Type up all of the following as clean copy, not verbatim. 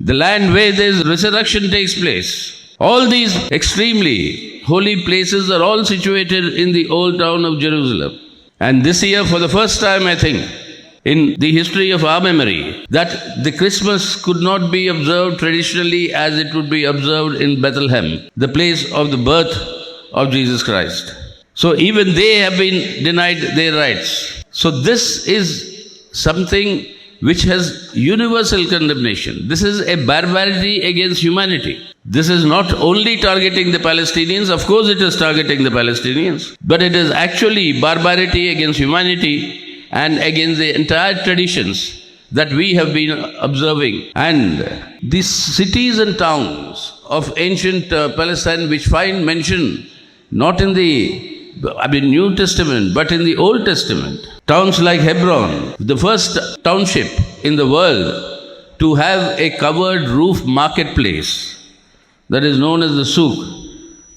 the land where this resurrection takes place. All these extremely holy places are all situated in the old town of Jerusalem. And this year, for the first time, I think, in the history of our memory, that the Christmas could not be observed traditionally as it would be observed in Bethlehem, the place of the birth of Jesus Christ. So even they have been denied their rights. So this is something which has universal condemnation. This is a barbarity against humanity. This is not only targeting the Palestinians, of course it is targeting the Palestinians, but it is actually barbarity against humanity and against the entire traditions that we have been observing. And these cities and towns of ancient Palestine which find mention not in the New Testament but in the Old Testament. Towns like Hebron, the first township in the world to have a covered roof marketplace that is known as the souk.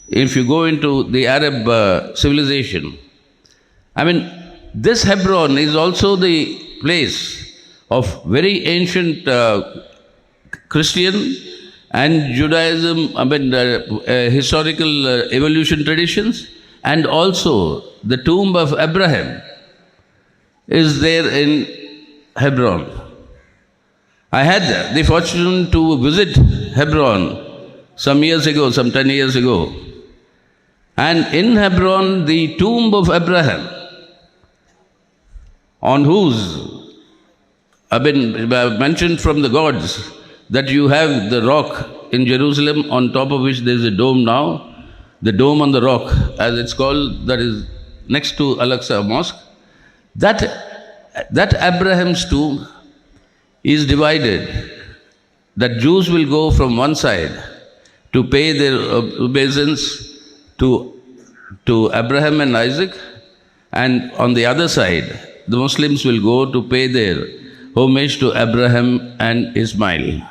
If you go into the Arab civilization, this Hebron is also the place of very ancient Christian and Judaism, historical evolution traditions, and also the tomb of Abraham is there in Hebron. I had the fortune to visit Hebron some years ago, some 10 years ago. And in Hebron, the tomb of Abraham, on whose, mentioned from the gods, that you have the rock in Jerusalem on top of which there is a dome now, the dome on the rock, as it's called, that is next to Al-Aqsa Mosque. That Abraham's tomb is divided. That Jews will go from one side to pay their obeisance to Abraham and Isaac, and on the other side, the Muslims will go to pay their homage to Abraham and Ismail.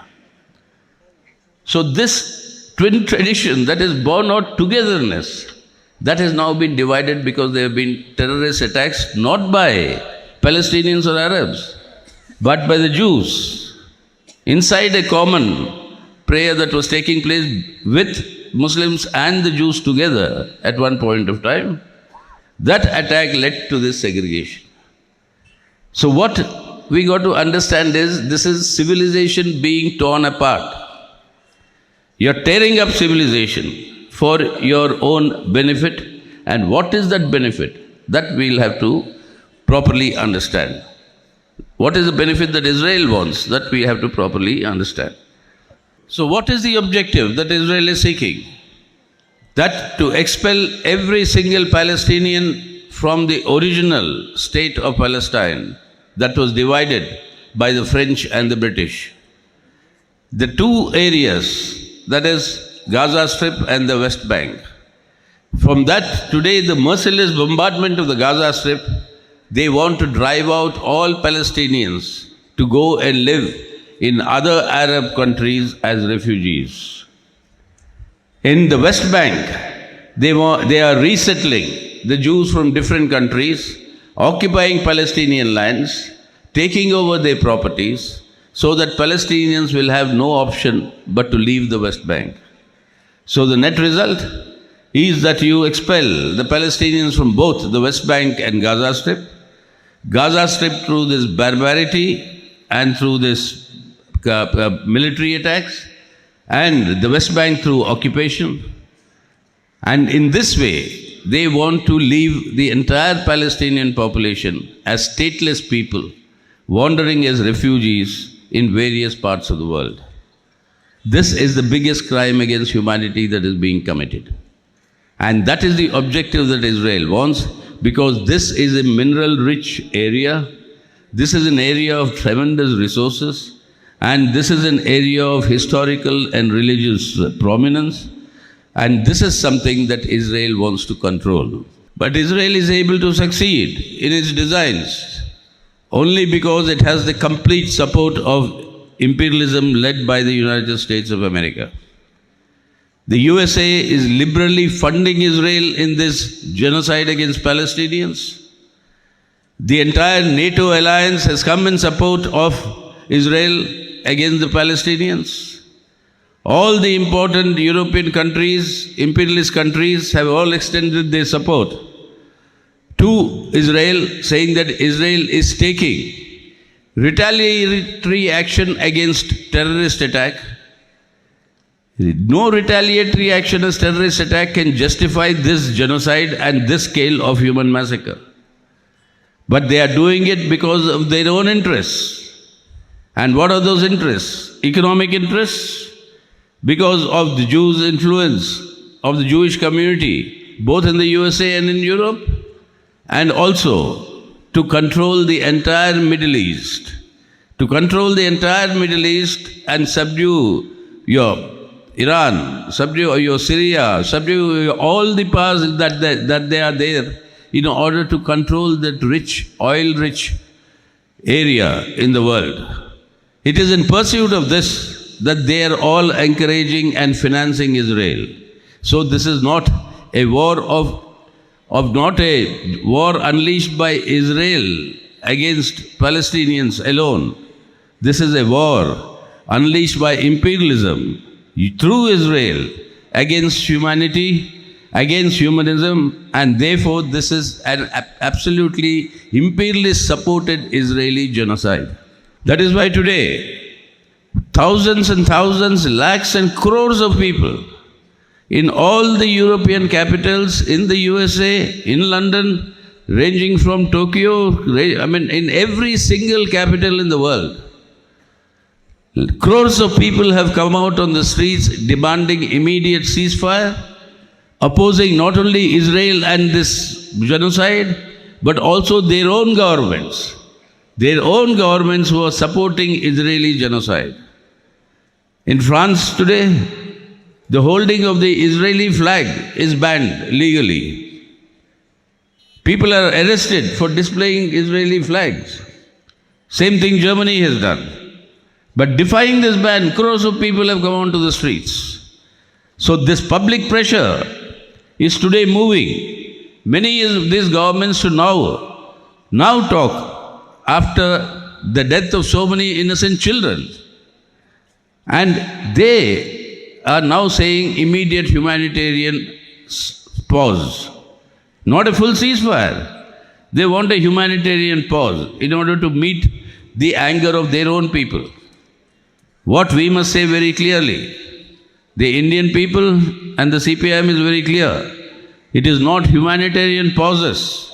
So this twin tradition that is born out togetherness, that has now been divided because there have been terrorist attacks not by Palestinians or Arabs, but by the Jews, inside a common prayer that was taking place with Muslims and the Jews together at one point of time. That attack led to this segregation. So what we got to understand is, this is civilization being torn apart. You're tearing up civilization for your own benefit, and what is that benefit? That we'll have to properly understand. What is the benefit that Israel wants? That we have to properly understand. So what is the objective that Israel is seeking? That to expel every single Palestinian from the original state of Palestine that was divided by the French and the British. The two areas, that is Gaza Strip and the West Bank. From that, today the merciless bombardment of the Gaza Strip, they want to drive out all Palestinians to go and live in other Arab countries as refugees. In the West Bank, they are resettling the Jews from different countries, occupying Palestinian lands, taking over their properties, so that Palestinians will have no option but to leave the West Bank. So the net result is that you expel the Palestinians from both the West Bank and Gaza Strip through this barbarity and through this military attacks, and the West Bank through occupation. And in this way, they want to leave the entire Palestinian population as stateless people, wandering as refugees in various parts of the world. This is the biggest crime against humanity that is being committed. And that is the objective that Israel wants, because this is a mineral-rich area. This is an area of tremendous resources, and this is an area of historical and religious prominence. And this is something that Israel wants to control. But Israel is able to succeed in its designs only because it has the complete support of imperialism led by the United States of America. The USA is liberally funding Israel in this genocide against Palestinians. The entire NATO alliance has come in support of Israel against the Palestinians. All the important European countries, imperialist countries, have all extended their support to Israel, saying that Israel is taking retaliatory action against terrorist attack. No retaliatory action as terrorist attack can justify this genocide and this scale of human massacre. But they are doing it because of their own interests. And what are those interests? Economic interests? Because of the Jews' influence of the Jewish community, both in the USA and in Europe, and also to control the entire Middle East. To control the entire Middle East and subdue your Iran, subdue your Syria, subdue all the powers that they are there in order to control that rich, oil-rich area in the world. It is in pursuit of this that they are all encouraging and financing Israel. So this is not a war not a war unleashed by Israel against Palestinians alone. This is a war unleashed by imperialism through Israel against humanity, against humanism, and therefore this is an absolutely imperialist supported Israeli genocide. That is why today thousands and thousands, lakhs and crores of people in all the European capitals, in the USA, in London, ranging from Tokyo, in every single capital in the world, crores of people have come out on the streets demanding immediate ceasefire, opposing not only Israel and this genocide, but also their own governments who are supporting Israeli genocide. In France today, the holding of the Israeli flag is banned legally. People are arrested for displaying Israeli flags. Same thing Germany has done. But defying this ban, crores of people have come onto the streets. So this public pressure is today moving many of these governments to now talk after the death of so many innocent children. And they are now saying immediate humanitarian pause. Not a full ceasefire. They want a humanitarian pause in order to meet the anger of their own people. What we must say very clearly, the Indian people and the CPIM is very clear. It is not humanitarian pauses.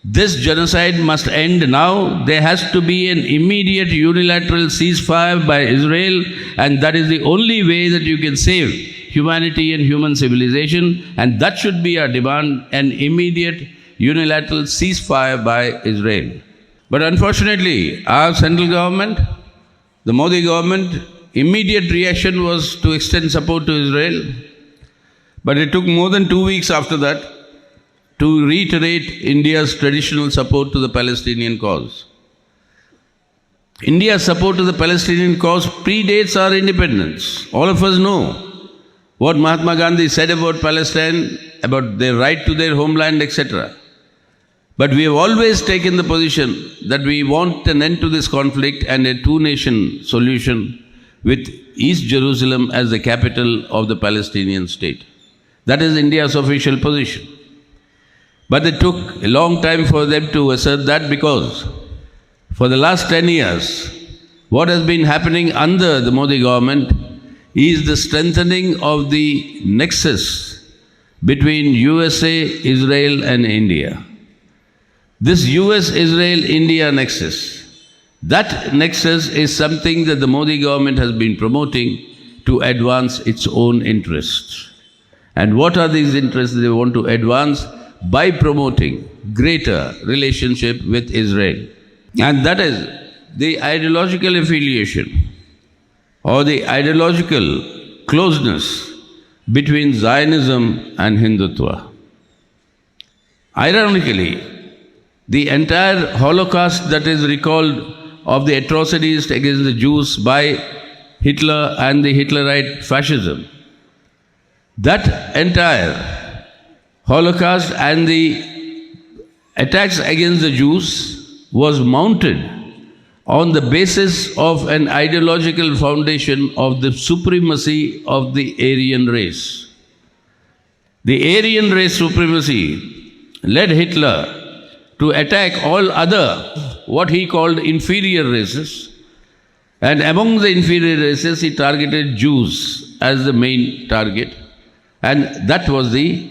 This genocide must end now. There has to be an immediate unilateral ceasefire by Israel, and that is the only way that you can save humanity and human civilization, and that should be our demand, an immediate unilateral ceasefire by Israel. But unfortunately, our central government, the Modi government, immediate reaction was to extend support to Israel. But it took more than 2 weeks after that to reiterate India's traditional support to the Palestinian cause. India's support to the Palestinian cause predates our independence. All of us know what Mahatma Gandhi said about Palestine, about their right to their homeland, etc. But we have always taken the position that we want an end to this conflict and a two-nation solution with East Jerusalem as the capital of the Palestinian state. That is India's official position. But it took a long time for them to assert that, because for the last 10 years, what has been happening under the Modi government is the strengthening of the nexus between USA, Israel and India. This US-Israel-India nexus, that nexus is something that the Modi government has been promoting to advance its own interests. And what are these interests they want to advance? By promoting greater relationship with Israel. And that is the ideological affiliation or the ideological closeness between Zionism and Hindutva. Ironically, the entire Holocaust that is recalled of the atrocities against the Jews by Hitler and the Hitlerite fascism, that entire Holocaust and the attacks against the Jews was mounted on the basis of an ideological foundation of the supremacy of the Aryan race. The Aryan race supremacy led Hitler to attack all other, what he called inferior races. And among the inferior races, he targeted Jews as the main target. And that was the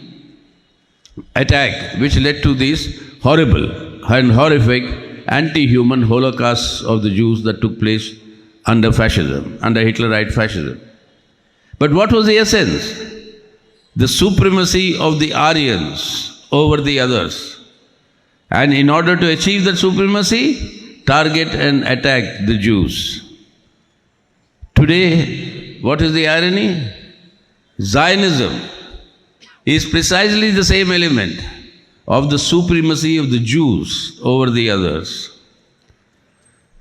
attack which led to these horrible and horrific anti-human holocausts of the Jews that took place under fascism, under Hitlerite fascism. But what was the essence? The supremacy of the Aryans over the others. And in order to achieve that supremacy, target and attack the Jews. Today, what is the irony? Zionism is precisely the same element of the supremacy of the Jews over the others.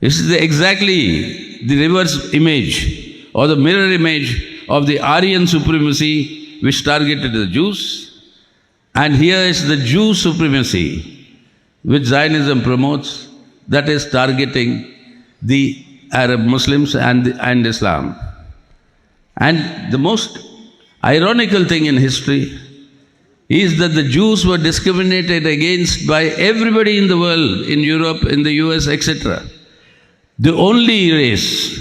This is exactly the reverse image or the mirror image of the Aryan supremacy which targeted the Jews. And here is the Jew supremacy which Zionism promotes, that is targeting the Arab Muslims and Islam. And the most ironical thing in history is that the Jews were discriminated against by everybody in the world, in Europe, in the US, etc. The only race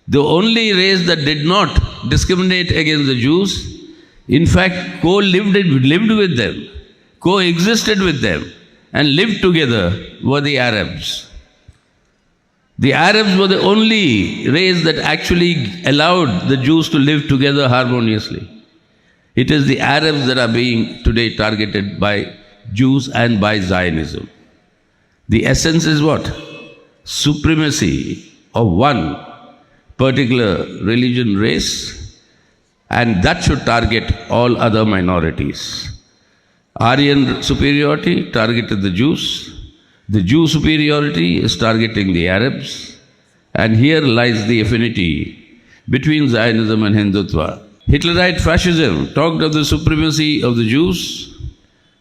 that did not discriminate against the Jews, in fact, lived with them, coexisted with them, and lived together were the Arabs. The Arabs were the only race that actually allowed the Jews to live together harmoniously. It is the Arabs that are being today targeted by Jews and by Zionism. The essence is what? Supremacy of one particular religion, race, and that should target all other minorities. Aryan superiority targeted the Jews. The Jew superiority is targeting the Arabs. And here lies the affinity between Zionism and Hindutva. Hitlerite fascism talked of the supremacy of the Jews.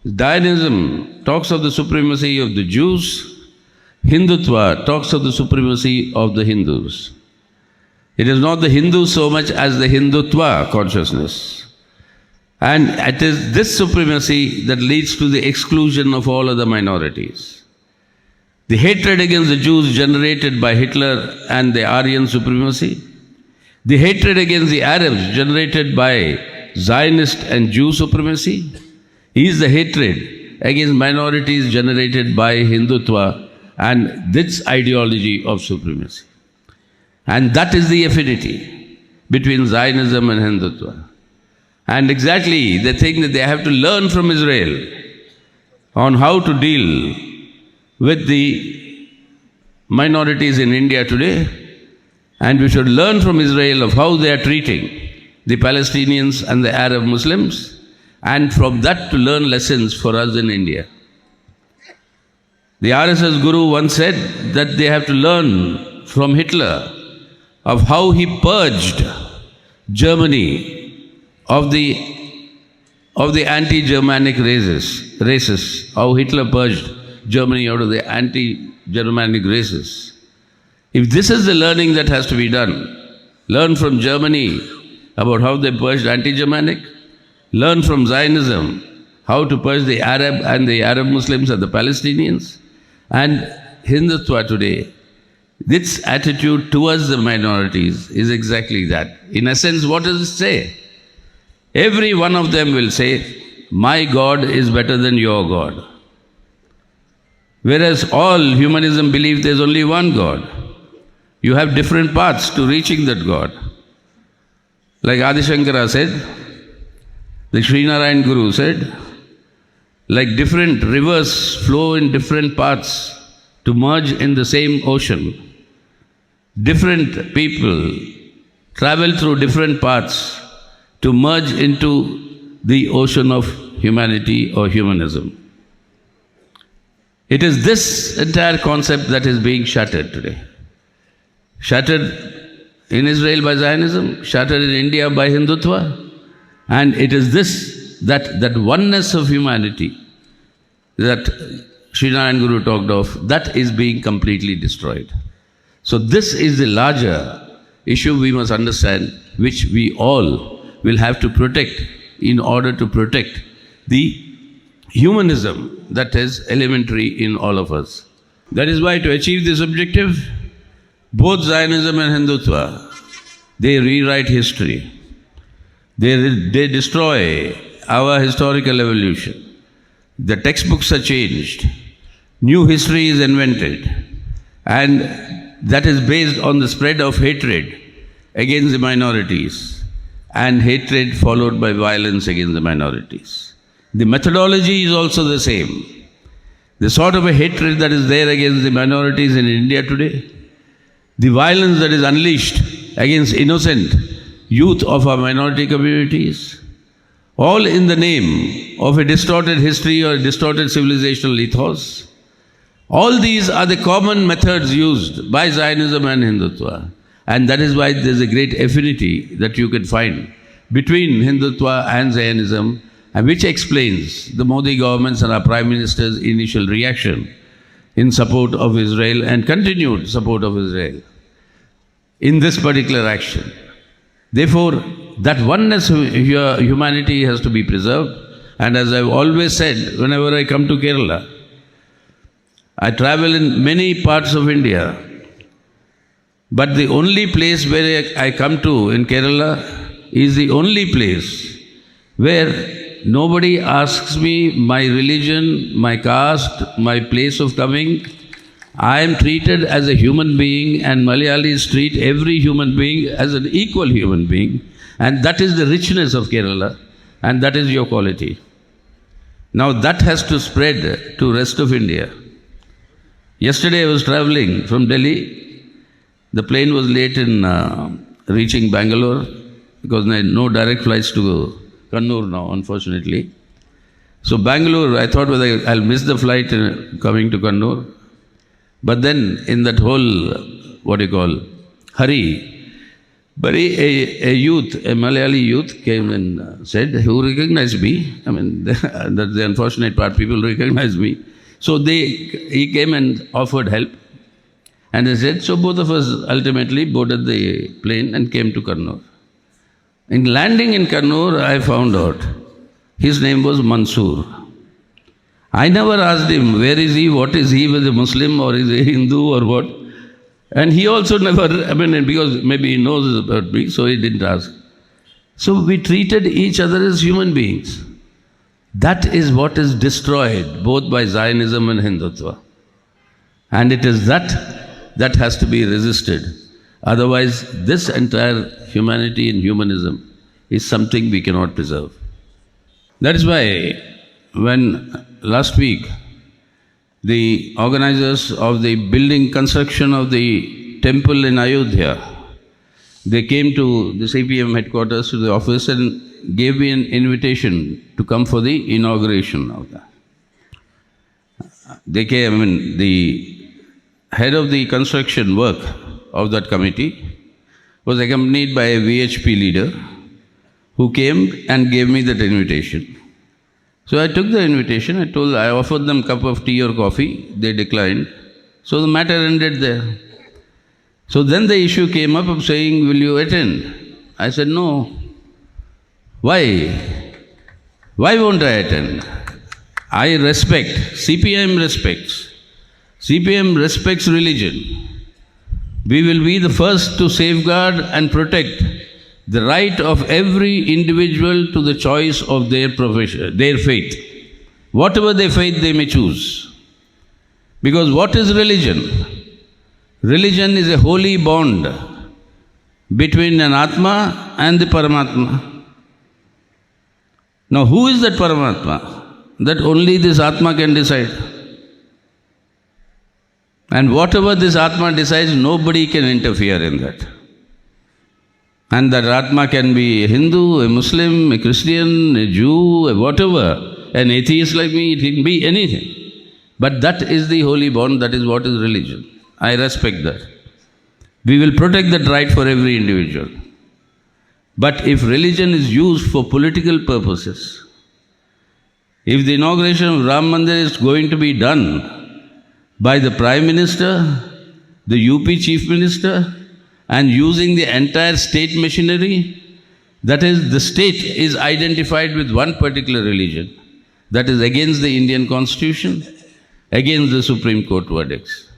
Zionism talks of the supremacy of the Jews. Hindutva talks of the supremacy of the Hindus. It is not the Hindus so much as the Hindutva consciousness. And it is this supremacy that leads to the exclusion of all other minorities. The hatred against the Jews generated by Hitler and the Aryan supremacy, the hatred against the Arabs generated by Zionist and Jew supremacy, is the hatred against minorities generated by Hindutva and this ideology of supremacy. And that is the affinity between Zionism and Hindutva. And exactly they think that they have to learn from Israel on how to deal with the minorities in India today, and we should learn from Israel of how they are treating the Palestinians and the Arab Muslims, and from that to learn lessons for us in India. The RSS guru once said that they have to learn from Hitler of how he purged Germany of the anti-Germanic races, how Hitler purged Germany out of the anti-Germanic races. If this is the learning that has to be done, learn from Germany about how they purged anti-Germanic, learn from Zionism how to purge the Arab and the Arab Muslims and the Palestinians, and Hindutva today, its attitude towards the minorities is exactly that. In essence, what does it say? Every one of them will say, my God is better than your God. Whereas all humanism believes there's only one God. You have different paths to reaching that God. Like Adi Shankara said, like Srinarayan Guru said, like different rivers flow in different paths to merge in the same ocean. Different people travel through different paths to merge into the ocean of humanity or humanism. It is this entire concept that is being shattered today. Shattered in Israel by Zionism, shattered in India by Hindutva, and it is this, that oneness of humanity that Sri Narayan Guru talked of, that is being completely destroyed. So this is the larger issue we must understand, which we all will have to protect in order to protect the humanism that is elementary in all of us. That is why to achieve this objective, both Zionism and Hindutva, they rewrite history. They destroy our historical evolution. The textbooks are changed. New history is invented. And that is based on the spread of hatred against the minorities and hatred followed by violence against the minorities. The methodology is also the same. The sort of a hatred that is there against the minorities in India today, the violence that is unleashed against innocent youth of our minority communities, all in the name of a distorted history or a distorted civilizational ethos. All these are the common methods used by Zionism and Hindutva. And that is why there is a great affinity that you can find between Hindutva and Zionism, and which explains the Modi government's and our Prime Minister's initial reaction in support of Israel and continued support of Israel in this particular action. Therefore, that oneness of humanity has to be preserved. And as I've always said, whenever I come to Kerala, I travel in many parts of India, but the only place where I come to in Kerala is the only place where nobody asks me my religion, my caste, my place of coming. I am treated as a human being, and Malayalis treat every human being as an equal human being. And that is the richness of Kerala, and that is your quality. Now that has to spread to rest of India. Yesterday I was traveling from Delhi. The plane was late in reaching Bangalore because there are no direct flights to Kannur now, unfortunately. So Bangalore, I thought whether I'll miss the flight coming to Kannur. But then in that whole, hurry, but a youth, a Malayali youth came and said, who recognized me? I mean, that's the unfortunate part, people recognize me. So he came and offered help. And he said, so both of us ultimately boarded the plane and came to Kannur. In landing in Kannur, I found out his name was Mansoor. I never asked him, where is he, what is he, was a Muslim or is he a Hindu or what? And he also never, because maybe he knows about me, so he didn't ask. So we treated each other as human beings. That is what is destroyed both by Zionism and Hindutva. And it is that has to be resisted. Otherwise, this entire humanity and humanism is something we cannot preserve. That is why when last week the organizers of the building construction of the temple in Ayodhya, they came to the CPIM headquarters, to the office, and gave me an invitation to come for the inauguration of that. They came, the head of the construction work of that committee was accompanied by a VHP leader who came and gave me that invitation. So I took the invitation, I offered them a cup of tea or coffee, they declined. So the matter ended there. So then the issue came up of saying, will you attend? I said, no. Why? Why won't I attend? I respect, CPIM respects. CPIM respects religion. We will be the first to safeguard and protect the right of every individual to the choice of their profession, their faith. Whatever their faith they may choose. Because what is religion? Religion is a holy bond between an Atma and the Paramatma. Now who is that Paramatma? That only this Atma can decide. And whatever this Atma decides, nobody can interfere in that. And that Atma can be a Hindu, a Muslim, a Christian, a Jew, a whatever, an atheist like me, it can be anything. But that is the holy bond, that is what is religion. I respect that. We will protect that right for every individual. But if religion is used for political purposes, if the inauguration of Ram Mandir is going to be done by the Prime Minister the UP Chief Minister, and using the entire state machinery. That is, the state is identified with one particular religion. That is against the Indian Constitution, against the Supreme Court verdicts.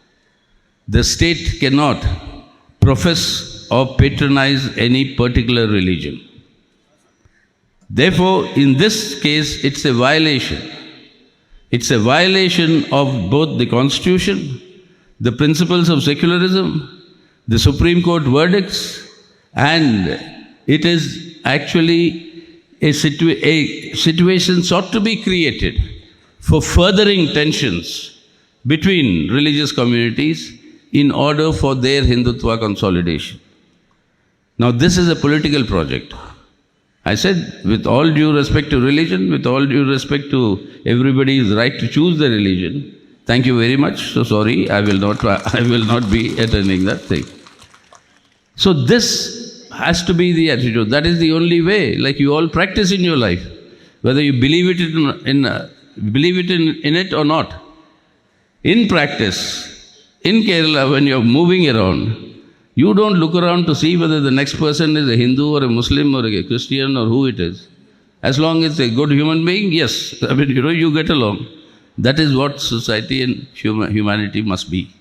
The state cannot profess or patronize any particular religion. Therefore, in this case, it's a violation. It's a violation of both the Constitution, the principles of secularism, the Supreme Court verdicts, and it is actually a situation sought to be created for furthering tensions between religious communities in order for their Hindutva consolidation. Now, this is a political project. I said, with all due respect to religion, with all due respect to everybody's right to choose their religion, thank you very much. So sorry, I will not be attending that thing. So this has to be the attitude. That is the only way, like you all practice in your life, whether you believe it in it or not. In practice, in Kerala, when you're moving around, you don't look around to see whether the next person is a Hindu or a Muslim or a Christian or who it is. As long as it's a good human being, yes, you get along. That is what society and humanity must be.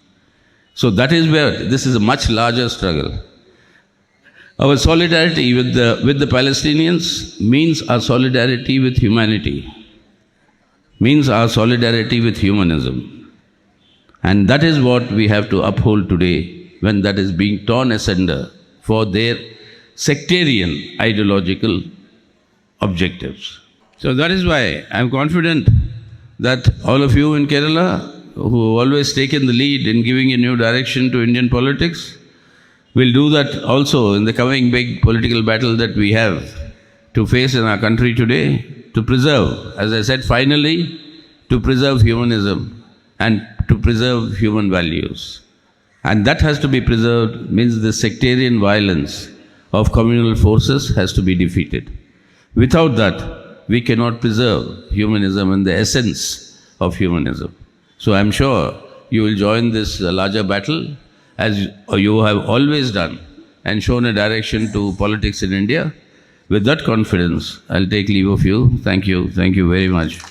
So that is where this is a much larger struggle. Our solidarity with the Palestinians means our solidarity with humanity, means our solidarity with humanism. And that is what we have to uphold today when that is being torn asunder for their sectarian ideological objectives. So that is why I am confident that all of you in Kerala, who have always taken the lead in giving a new direction to Indian politics, will do that also in the coming big political battle that we have to face in our country today, to preserve, as I said, finally, to preserve humanism and to preserve human values. And that has to be preserved, means the sectarian violence of communal forces has to be defeated. Without that, we cannot preserve humanism and the essence of humanism. So I'm sure you will join this larger battle as you have always done and shown a direction to politics in India. With that confidence, I'll take leave of you. Thank you. Thank you very much.